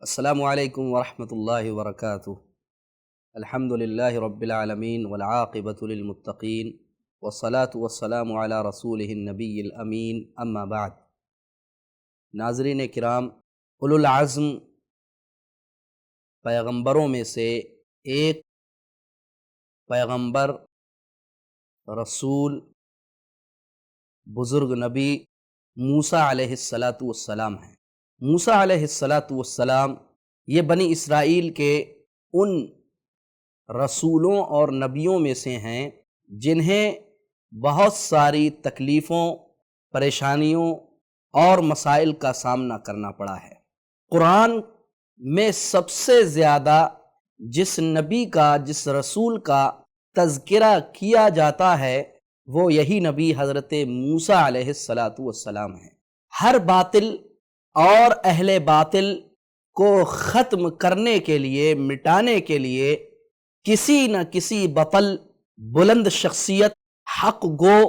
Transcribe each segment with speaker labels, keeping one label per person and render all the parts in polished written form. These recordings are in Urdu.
Speaker 1: السلام علیکم ورحمۃ اللہ وبرکاتہ۔ الحمد للہ رب العالمین والعاقبۃ للمتقین والصلاة والسلام علی رسولہ النبی الامین، اما بعد۔ ناظرین کرام، اولو العزم پیغمبروں میں سے ایک پیغمبر، رسول، بزرگ نبی موسیٰ علیہ السلام ہیں۔ موسیٰ علیہ السلام یہ بنی اسرائیل کے ان رسولوں اور نبیوں میں سے ہیں جنہیں بہت ساری تکلیفوں، پریشانیوں اور مسائل کا سامنا کرنا پڑا ہے۔ قرآن میں سب سے زیادہ جس نبی کا، جس رسول کا تذکرہ کیا جاتا ہے وہ یہی نبی حضرت موسیٰ علیہ السلام ہیں۔ ہر باطل اور اہل باطل کو ختم کرنے کے لیے، مٹانے کے لیے کسی نہ کسی بطل، بلند شخصیت، حق گو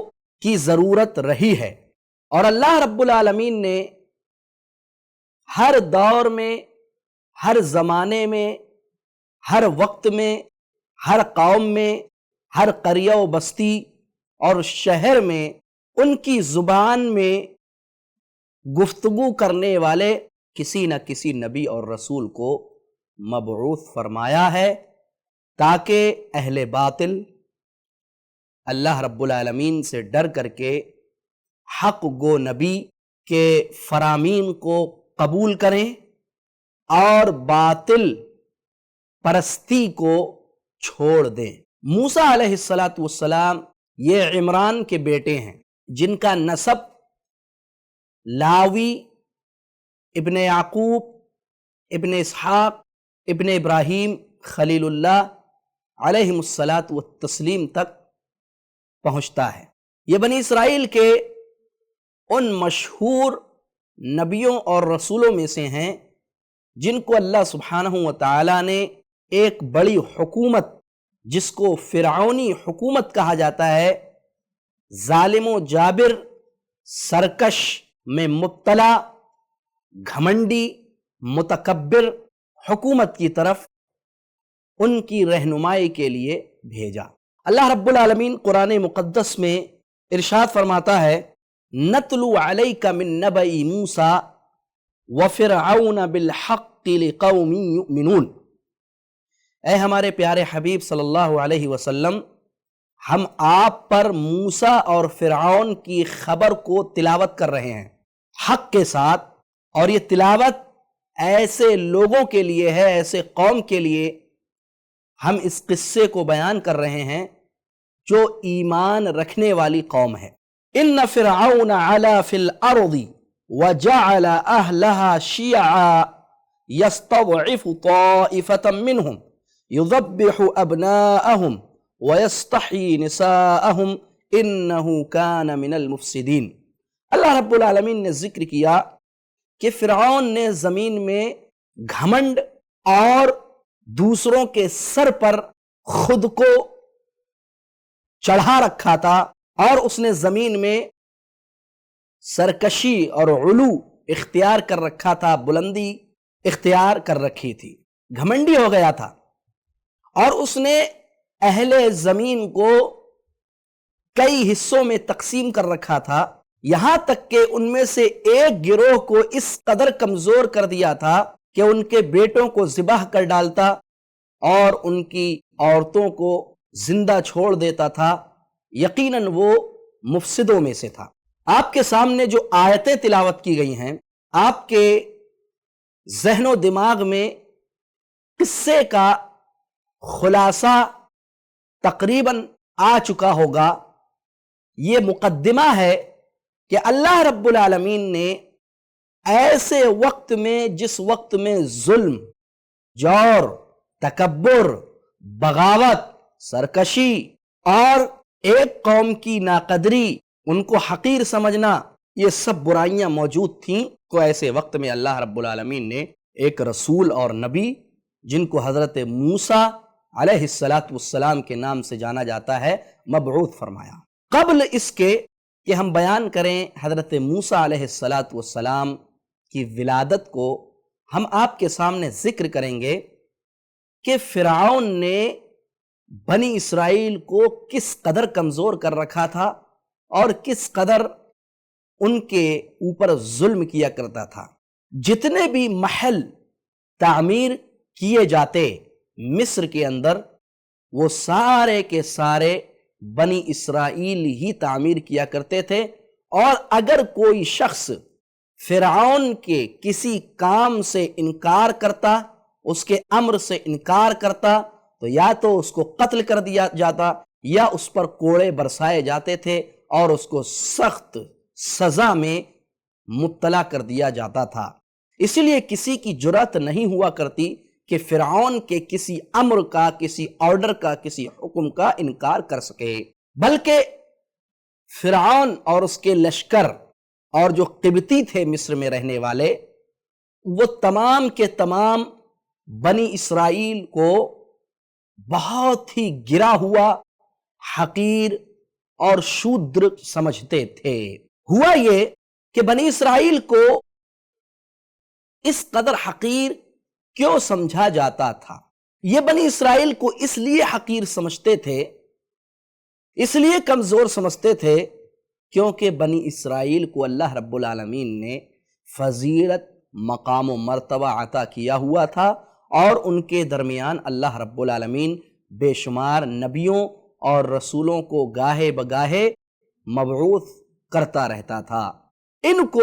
Speaker 1: کی ضرورت رہی ہے، اور اللہ رب العالمین نے ہر دور میں، ہر زمانے میں، ہر وقت میں، ہر قوم میں، ہر قریہ و بستی اور شہر میں ان کی زبان میں گفتگو کرنے والے کسی نہ کسی نبی اور رسول کو مبعوث فرمایا ہے، تاکہ اہل باطل اللہ رب العالمین سے ڈر کر کے حق گو نبی کے فرامین کو قبول کریں اور باطل پرستی کو چھوڑ دیں۔ موسیٰ علیہ السلام یہ عمران کے بیٹے ہیں، جن کا نسب لاوی ابن یعقوب ابن اسحاق ابن ابراہیم خلیل اللہ علیہ التسلیم تک پہنچتا ہے۔ یہ بنی اسرائیل کے ان مشہور نبیوں اور رسولوں میں سے ہیں جن کو اللہ سبحانہ و تعالی نے ایک بڑی حکومت، جس کو فرعونی حکومت کہا جاتا ہے، ظالم و جابر، سرکش میں مبتلا، گھمنڈی، متکبر حکومت کی طرف ان کی رہنمائی کے لیے بھیجا۔ اللہ رب العالمین قرآن مقدس میں ارشاد فرماتا ہے، نتلو علیک من نبأ موسیٰ وفرعون بالحق لقوم یؤمنون۔ اے ہمارے پیارے حبیب صلی اللہ علیہ وسلم، ہم آپ پر موسیٰ اور فرعون کی خبر کو تلاوت کر رہے ہیں حق کے ساتھ، اور یہ تلاوت ایسے لوگوں کے لیے ہے، ایسے قوم کے لیے ہم اس قصے کو بیان کر رہے ہیں جو ایمان رکھنے والی قوم ہے۔ ان فرعون علا فی الارض وجعل اہلها شیعا یستضعف طائفة منہم یذبح ابناءہم ویستحیی نساءہم انہ کان من المفسدین۔ اللہ رب العالمین نے ذکر کیا کہ فرعون نے زمین میں گھمنڈ اور دوسروں کے سر پر خود کو چڑھا رکھا تھا، اور اس نے زمین میں سرکشی اور علو اختیار کر رکھا تھا، بلندی اختیار کر رکھی تھی، گھمنڈی ہو گیا تھا، اور اس نے اہل زمین کو کئی حصوں میں تقسیم کر رکھا تھا، یہاں تک کہ ان میں سے ایک گروہ کو اس قدر کمزور کر دیا تھا کہ ان کے بیٹوں کو ذبح کر ڈالتا اور ان کی عورتوں کو زندہ چھوڑ دیتا تھا۔ یقیناً وہ مفسدوں میں سے تھا۔ آپ کے سامنے جو آیتیں تلاوت کی گئی ہیں، آپ کے ذہن و دماغ میں قصے کا خلاصہ تقریباً آ چکا ہوگا۔ یہ مقدمہ ہے کہ اللہ رب العالمین نے ایسے وقت میں، جس وقت میں ظلم، جور، تکبر، بغاوت، سرکشی اور ایک قوم کی ناقدری، ان کو حقیر سمجھنا، یہ سب برائیاں موجود تھیں، تو ایسے وقت میں اللہ رب العالمین نے ایک رسول اور نبی، جن کو حضرت موسیٰ علیہ السلام کے نام سے جانا جاتا ہے، مبعوث فرمایا۔ قبل اس کے کہ ہم بیان کریں حضرت موسیٰ علیہ السلام کی ولادت کو ہم آپ کے سامنے ذکر کریں گے کہ فرعون نے بنی اسرائیل کو کس قدر کمزور کر رکھا تھا اور کس قدر ان کے اوپر ظلم کیا کرتا تھا۔ جتنے بھی محل تعمیر کیے جاتے مصر کے اندر، وہ سارے کے سارے بنی اسرائیل ہی تعمیر کیا کرتے تھے، اور اگر کوئی شخص فرعون کے کسی کام سے انکار کرتا، اس کے امر سے انکار کرتا، تو یا تو اس کو قتل کر دیا جاتا یا اس پر کوڑے برسائے جاتے تھے اور اس کو سخت سزا میں مبتلا کر دیا جاتا تھا۔ اسی لیے کسی کی جرأت نہیں ہوا کرتی کہ فرعون کے کسی امر کا، کسی آرڈر کا، کسی حکم کا انکار کر سکے، بلکہ فرعون اور اس کے لشکر اور جو قبطی تھے مصر میں رہنے والے، وہ تمام کے تمام بنی اسرائیل کو بہت ہی گرا ہوا، حقیر اور شودر سمجھتے تھے۔ ہوا یہ کہ بنی اسرائیل کو اس قدر حقیر کیوں سمجھا جاتا تھا؟ یہ بنی اسرائیل کو اس لیے حقیر سمجھتے تھے، اس لیے کمزور سمجھتے تھے، کیونکہ بنی اسرائیل کو اللہ رب العالمین نے فضیلت، مقام و مرتبہ عطا کیا ہوا تھا، اور ان کے درمیان اللہ رب العالمین بے شمار نبیوں اور رسولوں کو گاہے بگاہے مبعوث کرتا رہتا تھا۔ ان کو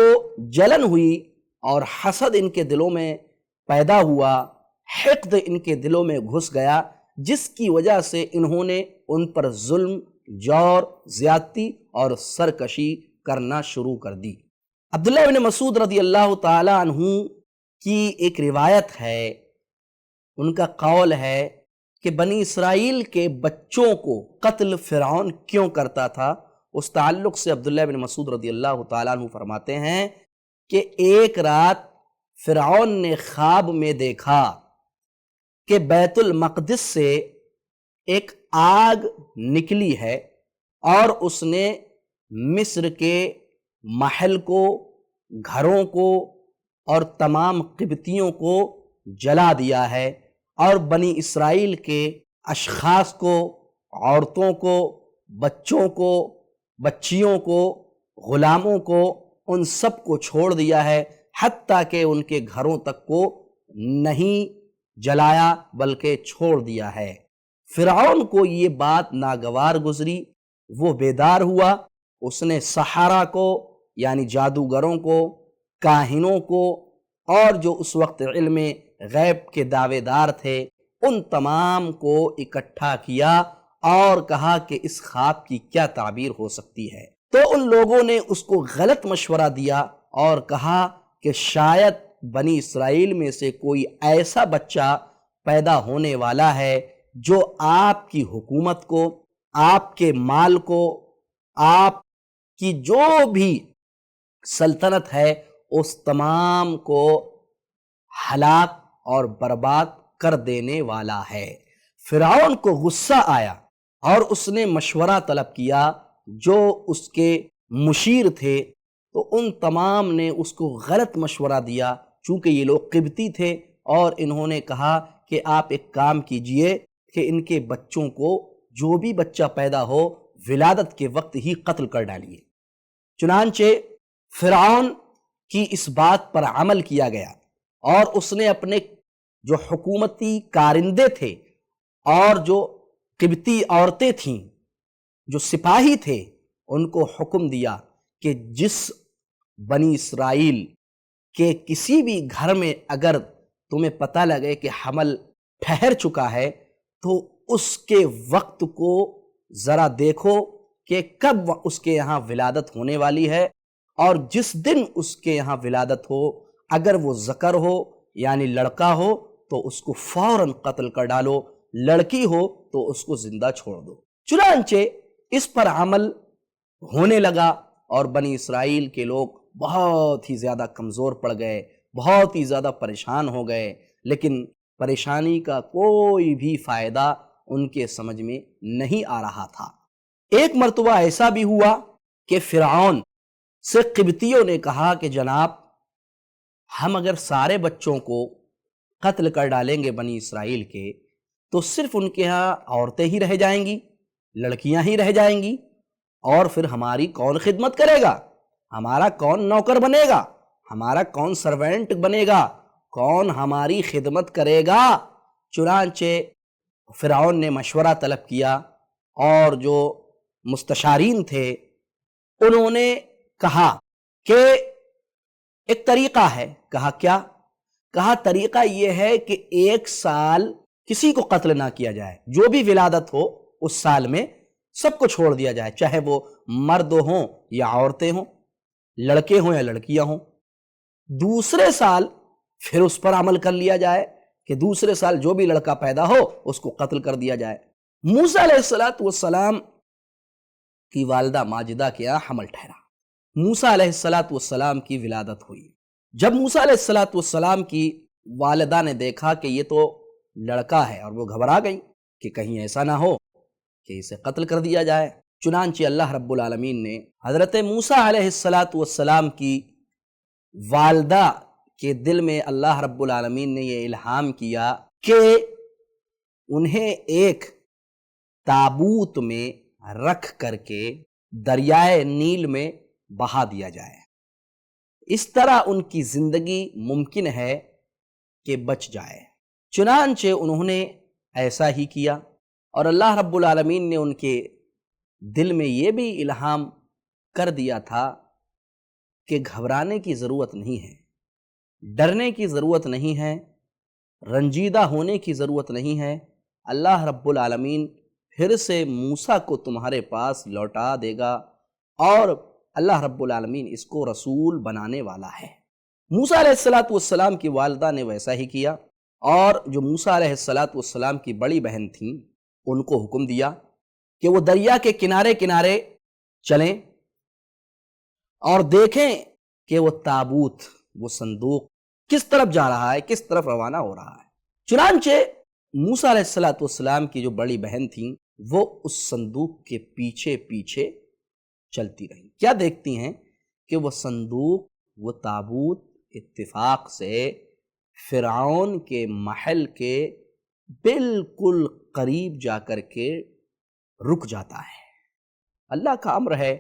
Speaker 1: جلن ہوئی اور حسد ان کے دلوں میں پیدا ہوا، حقد ان کے دلوں میں گھس گیا، جس کی وجہ سے انہوں نے ان پر ظلم، جور، زیادتی اور سرکشی کرنا شروع کر دی۔ عبداللہ بن مسعود رضی اللہ تعالی عنہ کی ایک روایت ہے، ان کا قول ہے کہ بنی اسرائیل کے بچوں کو قتل فرعون کیوں کرتا تھا۔ اس تعلق سے عبداللہ بن مسعود رضی اللہ تعالیٰ عنہ فرماتے ہیں کہ ایک رات فرعون نے خواب میں دیکھا کہ بیت المقدس سے ایک آگ نکلی ہے اور اس نے مصر کے محل کو، گھروں کو اور تمام قبطیوں کو جلا دیا ہے، اور بنی اسرائیل کے اشخاص کو، عورتوں کو، بچوں کو، بچیوں کو، غلاموں کو، ان سب کو چھوڑ دیا ہے، حتیٰ کہ ان کے گھروں تک کو نہیں جلایا بلکہ چھوڑ دیا ہے۔ فرعون کو یہ بات ناگوار گزری، وہ بیدار ہوا، اس نے سحرہ کو یعنی جادوگروں کو، کاہنوں کو، اور جو اس وقت علم غیب کے دعوے دار تھے، ان تمام کو اکٹھا کیا اور کہا کہ اس خواب کی کیا تعبیر ہو سکتی ہے۔ تو ان لوگوں نے اس کو غلط مشورہ دیا اور کہا کہ شاید بنی اسرائیل میں سے کوئی ایسا بچہ پیدا ہونے والا ہے جو آپ کی حکومت کو، آپ کے مال کو، آپ کی جو بھی سلطنت ہے، اس تمام کو ہلاک اور برباد کر دینے والا ہے۔ فرعون کو غصہ آیا اور اس نے مشورہ طلب کیا جو اس کے مشیر تھے، تو ان تمام نے اس کو غلط مشورہ دیا، چونکہ یہ لوگ قبطی تھے، اور انہوں نے کہا کہ آپ ایک کام کیجئے کہ ان کے بچوں کو، جو بھی بچہ پیدا ہو، ولادت کے وقت ہی قتل کر ڈالیے۔ چنانچہ فرعون کی اس بات پر عمل کیا گیا، اور اس نے اپنے جو حکومتی کارندے تھے اور جو قبطی عورتیں تھیں، جو سپاہی تھے، ان کو حکم دیا کہ جس بنی اسرائیل کے کسی بھی گھر میں اگر تمہیں پتہ لگے کہ حمل ٹھہر چکا ہے، تو اس کے وقت کو ذرا دیکھو کہ کب اس کے یہاں ولادت ہونے والی ہے، اور جس دن اس کے یہاں ولادت ہو، اگر وہ ذکر ہو یعنی لڑکا ہو تو اس کو فوراً قتل کر ڈالو، لڑکی ہو تو اس کو زندہ چھوڑ دو۔ چنانچہ اس پر عمل ہونے لگا، اور بنی اسرائیل کے لوگ بہت ہی زیادہ کمزور پڑ گئے، بہت ہی زیادہ پریشان ہو گئے، لیکن پریشانی کا کوئی بھی فائدہ ان کے سمجھ میں نہیں آ رہا تھا۔ ایک مرتبہ ایسا بھی ہوا کہ فرعون سے قبطیوں نے کہا کہ جناب، ہم اگر سارے بچوں کو قتل کر ڈالیں گے بنی اسرائیل کے تو صرف ان کے ہاں عورتیں ہی رہ جائیں گی، لڑکیاں ہی رہ جائیں گی، اور پھر ہماری کون خدمت کرے گا؟ ہمارا کون نوکر بنے گا؟ ہمارا کون سرونٹ بنے گا؟ کون ہماری خدمت کرے گا؟ چنانچہ فرعون نے مشورہ طلب کیا، اور جو مستشارین تھے انہوں نے کہا کہ ایک طریقہ ہے۔ کہا کیا؟ کہا طریقہ یہ ہے کہ 1 سال کسی کو قتل نہ کیا جائے، جو بھی ولادت ہو اس سال میں سب کو چھوڑ دیا جائے، چاہے وہ مرد ہوں یا عورتیں ہوں، لڑکے ہوں یا لڑکیاں ہوں۔ دوسرے سال پھر اس پر عمل کر لیا جائے کہ دوسرے سال جو بھی لڑکا پیدا ہو اس کو قتل کر دیا جائے۔ موسیٰ علیہ السلام کی والدہ ماجدہ کے یہاں حمل ٹھہرا، موسیٰ علیہ السلام کی ولادت ہوئی۔ جب موسیٰ علیہ السلام کی والدہ نے دیکھا کہ یہ تو لڑکا ہے، اور وہ گھبرا گئی کہ کہیں ایسا نہ ہو کہ اسے قتل کر دیا جائے۔ چنانچہ اللہ رب العالمین نے حضرت موسیٰ علیہ السلام کی والدہ کے دل میں اللہ رب العالمین نے یہ الہام کیا کہ انہیں ایک تابوت میں رکھ کر کے دریائے نیل میں بہا دیا جائے، اس طرح ان کی زندگی ممکن ہے کہ بچ جائے۔ چنانچہ انہوں نے ایسا ہی کیا، اور اللہ رب العالمین نے ان کے دل میں یہ بھی الہام کر دیا تھا کہ گھبرانے کی ضرورت نہیں ہے، ڈرنے کی ضرورت نہیں ہے، رنجیدہ ہونے کی ضرورت نہیں ہے۔ اللہ رب العالمین پھر سے موسیٰ کو تمہارے پاس لوٹا دے گا، اور اللہ رب العالمین اس کو رسول بنانے والا ہے۔ موسیٰ علیہ السلام کی والدہ نے ویسا ہی کیا، اور جو موسیٰ علیہ السلام کی بڑی بہن تھیں ان کو حکم دیا کہ وہ دریا کے کنارے کنارے چلیں اور دیکھیں کہ وہ تابوت، وہ صندوق کس طرف جا رہا ہے، کس طرف روانہ ہو رہا ہے۔ چنانچہ موسیٰ علیہ السلام کی جو بڑی بہن تھیں وہ اس صندوق کے پیچھے پیچھے چلتی رہیں۔ کیا دیکھتی ہیں کہ وہ صندوق، وہ تابوت اتفاق سے فرعون کے محل کے بالکل قریب جا کر کے رک جاتا ہے۔ اللہ کا امر ہے،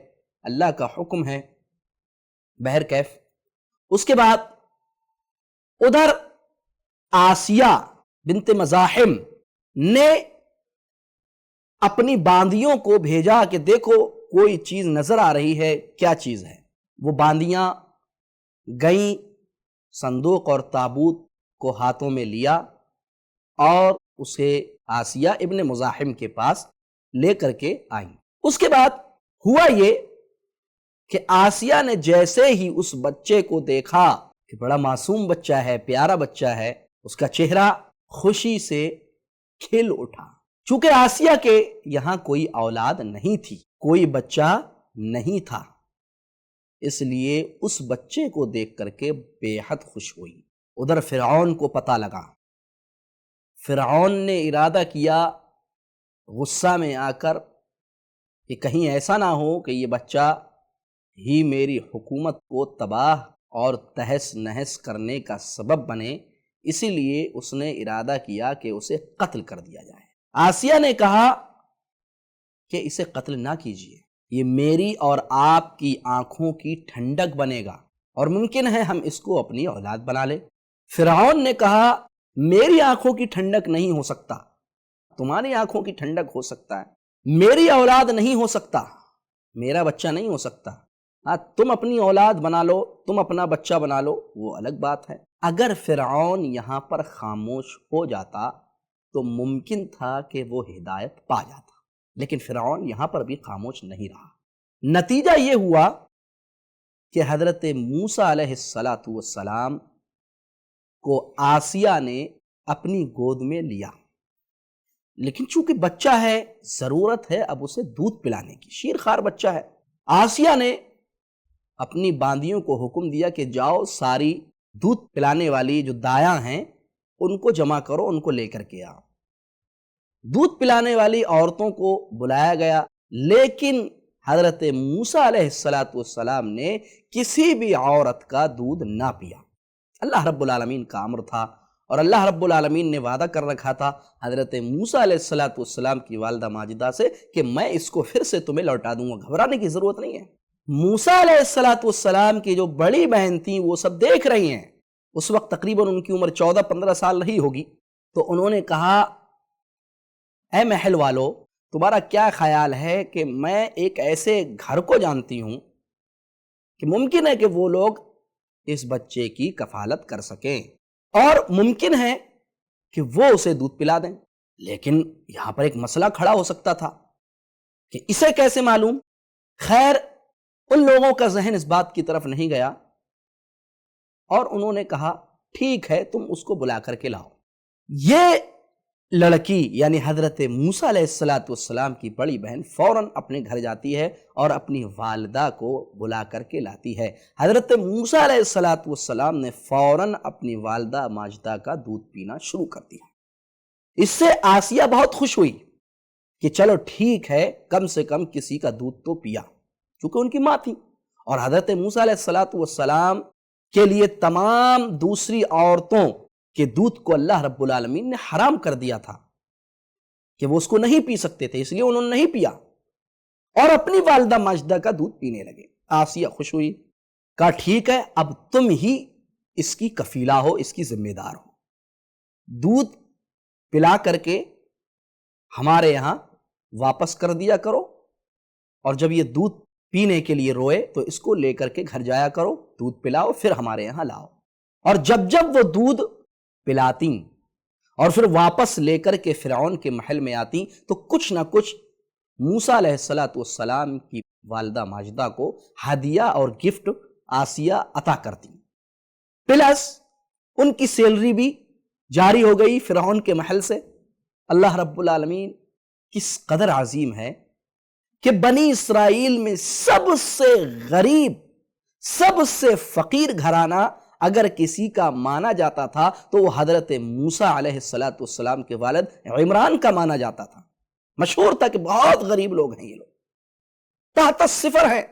Speaker 1: اللہ کا حکم ہے، بہرکیف اس کے بعد ادھر آسیہ بنت مزاحم نے اپنی باندیوں کو بھیجا کہ دیکھو کوئی چیز نظر آ رہی ہے، کیا چیز ہے؟ وہ باندیاں گئیں، صندوق اور تابوت کو ہاتھوں میں لیا اور اسے آسیہ ابن مزاحم کے پاس لے کر کے آئیں۔ اس کے بعد ہوا یہ کہ آسیہ نے جیسے ہی اس بچے کو دیکھا کہ بڑا معصوم بچہ ہے، پیارا بچہ ہے، اس کا چہرہ خوشی سے کھل اٹھا۔ چونکہ آسیہ کے یہاں کوئی اولاد نہیں تھی، کوئی بچہ نہیں تھا، اس لیے اس بچے کو دیکھ کر کے بے حد خوش ہوئی۔ ادھر فرعون کو پتہ لگا، فرعون نے ارادہ کیا غصہ میں آ کر کہ کہیں ایسا نہ ہو کہ یہ بچہ ہی میری حکومت کو تباہ اور تہس نہس کرنے کا سبب بنے، اسی لیے اس نے ارادہ کیا کہ اسے قتل کر دیا جائے۔ آسیہ نے کہا کہ اسے قتل نہ کیجیے، یہ میری اور آپ کی آنکھوں کی ٹھنڈک بنے گا، اور ممکن ہے ہم اس کو اپنی اولاد بنا لیں۔ فرعون نے کہا میری آنکھوں کی ٹھنڈک نہیں ہو سکتا، تمہاری آنکھوں کی ٹھنڈک ہو سکتا ہے، میری اولاد نہیں ہو سکتا، میرا بچہ نہیں ہو سکتا۔ ہاں تم اپنی اولاد بنا لو، تم اپنا بچہ بنا لو، وہ الگ بات ہے۔ اگر فرعون یہاں پر خاموش ہو جاتا تو ممکن تھا کہ وہ ہدایت پا جاتا، لیکن فرعون یہاں پر بھی خاموش نہیں رہا۔ نتیجہ یہ ہوا کہ حضرت موسیٰ علیہ السلام کو آسیہ نے اپنی گود میں لیا، لیکن چونکہ بچہ ہے، ضرورت ہے اب اسے دودھ پلانے کی، شیرخوار بچہ ہے۔ آسیہ نے اپنی باندیوں کو حکم دیا کہ جاؤ ساری دودھ پلانے والی جو دایاں ہیں ان کو جمع کرو، ان کو لے کر کے آؤ۔ دودھ پلانے والی عورتوں کو بلایا گیا، لیکن حضرت موسیٰ علیہ السلام نے کسی بھی عورت کا دودھ نہ پیا۔ اللہ رب العالمین کا امر تھا، اور اللہ رب العالمین نے وعدہ کر رکھا تھا حضرت موسیٰ علیہ السلام کی والدہ ماجدہ سے کہ میں اس کو پھر سے تمہیں لوٹا دوں گا، گھبرانے کی ضرورت نہیں ہے۔ موسیٰ علیہ السلام کی جو بڑی بہن تھیں وہ سب دیکھ رہی ہیں، اس وقت تقریباً ان کی عمر 14-15 سال رہی ہوگی، تو انہوں نے کہا اے محل والو، تمہارا کیا خیال ہے کہ میں ایک ایسے گھر کو جانتی ہوں کہ ممکن ہے کہ وہ لوگ اس بچے کی کفالت کر سکیں اور ممکن ہے کہ وہ اسے دودھ پلا دیں، لیکن یہاں پر ایک مسئلہ کھڑا ہو سکتا تھا کہ اسے کیسے معلوم؟ خیر ان لوگوں کا ذہن اس بات کی طرف نہیں گیا اور انہوں نے کہا ٹھیک ہے تم اس کو بلا کر کے لاؤ۔ یہ لڑکی یعنی حضرت موسیٰ علیہ السلام کی بڑی بہن فوراً اپنے گھر جاتی ہے اور اپنی والدہ کو بلا کر کے لاتی ہے۔ حضرت موسیٰ علیہ السلام نے فوراً اپنی والدہ ماجدہ کا دودھ پینا شروع کر دیا۔ اس سے آسیہ بہت خوش ہوئی کہ چلو ٹھیک ہے، کم سے کم کسی کا دودھ تو پیا، کیونکہ ان کی ماں تھی، اور حضرت موسیٰ علیہ السلام کے لیے تمام دوسری عورتوں کہ دودھ کو اللہ رب العالمین نے حرام کر دیا تھا کہ وہ اس کو نہیں پی سکتے تھے، اس لیے انہوں نے نہیں پیا اور اپنی والدہ ماجدہ کا دودھ پینے لگے۔ آسیہ خوش ہوئی، کہا ٹھیک ہے اب تم ہی اس کی کفیلہ ہو، اس کی ذمہ دار ہو، دودھ پلا کر کے ہمارے یہاں واپس کر دیا کرو، اور جب یہ دودھ پینے کے لیے روئے تو اس کو لے کر کے گھر جایا کرو، دودھ پلاؤ پھر ہمارے یہاں لاؤ۔ اور جب وہ دودھ پلاتی اور پھر واپس لے کر کے فرعون کے محل میں آتی تو کچھ نہ کچھ موسیٰ علیہ السلام کی والدہ ماجدہ کو ہدیہ اور گفٹ آسیہ عطا کرتی، پلس ان کی سیلری بھی جاری ہو گئی فرعون کے محل سے۔ اللہ رب العالمین کس قدر عظیم ہے کہ بنی اسرائیل میں سب سے غریب، سب سے فقیر گھرانہ اگر کسی کا مانا جاتا تھا تو وہ حضرت موسیٰ علیہ السلام کے والد عمران کا مانا جاتا تھا۔ مشہور تھا کہ بہت غریب لوگ ہیں یہ لوگ، تحت الصفر ہیں،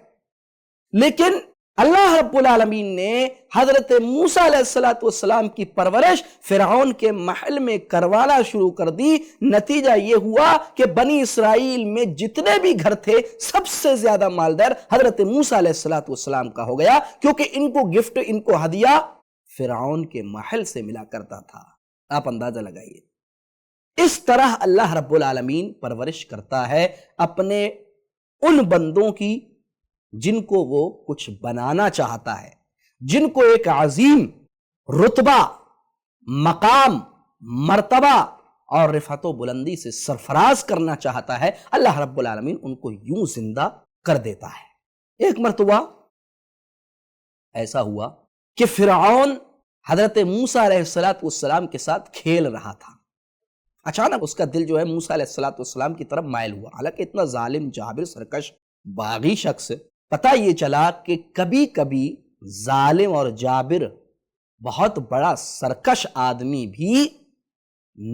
Speaker 1: لیکن اللہ رب العالمین نے حضرت موسیٰ علیہ السلام کی پرورش فرعون کے محل میں کروانا شروع کر دی۔ نتیجہ یہ ہوا کہ بنی اسرائیل میں جتنے بھی گھر تھے سب سے زیادہ مالدار حضرت موسیٰ علیہ السلام کا ہو گیا، کیونکہ ان کو گفٹ، ان کو ہدیہ فرعون کے محل سے ملا کرتا تھا۔ آپ اندازہ لگائیے، اس طرح اللہ رب العالمین پرورش کرتا ہے اپنے ان بندوں کی جن کو وہ کچھ بنانا چاہتا ہے، جن کو ایک عظیم رتبہ، مقام، مرتبہ اور رفعت و بلندی سے سرفراز کرنا چاہتا ہے، اللہ رب العالمین ان کو یوں زندہ کر دیتا ہے۔ ایک مرتبہ ایسا ہوا کہ فرعون حضرت موسیٰ علیہ السلام کے ساتھ کھیل رہا تھا، اچانک اس کا دل جو ہے موسیٰ علیہ السلام کی طرف مائل ہوا، حالانکہ اتنا ظالم، جابر، سرکش، باغی شخص، پتہ یہ چلا کہ کبھی کبھی ظالم اور جابر، بہت بڑا سرکش آدمی بھی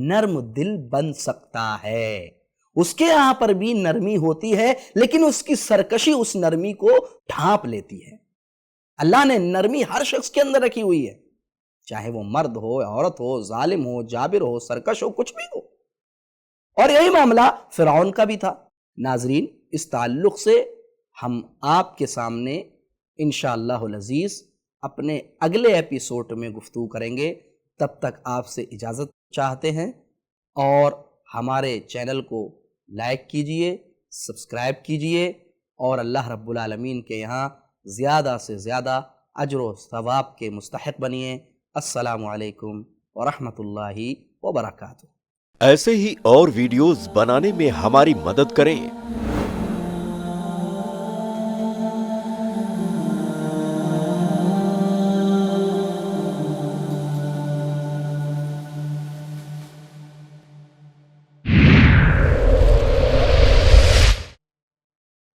Speaker 1: نرم دل بن سکتا ہے، اس کے یہاں پر بھی نرمی ہوتی ہے، لیکن اس کی سرکشی اس نرمی کو ڈھانپ لیتی ہے۔ اللہ نے نرمی ہر شخص کے اندر رکھی ہوئی ہے، چاہے وہ مرد ہو، عورت ہو، ظالم ہو، جابر ہو، سرکش ہو، کچھ بھی ہو، اور یہی معاملہ فرعون کا بھی تھا۔ ناظرین، اس تعلق سے ہم آپ کے سامنے انشاءاللہ العزیز اپنے اگلے ایپیسوڈ میں گفتگو کریں گے۔ تب تک آپ سے اجازت چاہتے ہیں، اور ہمارے چینل کو لائک کیجئے، سبسکرائب کیجئے، اور اللہ رب العالمین کے یہاں زیادہ سے زیادہ اجر و ثواب کے مستحق بنیے۔ السلام علیکم ورحمۃ اللہ وبرکاتہ۔
Speaker 2: ایسے ہی اور ویڈیوز بنانے میں ہماری مدد کریں۔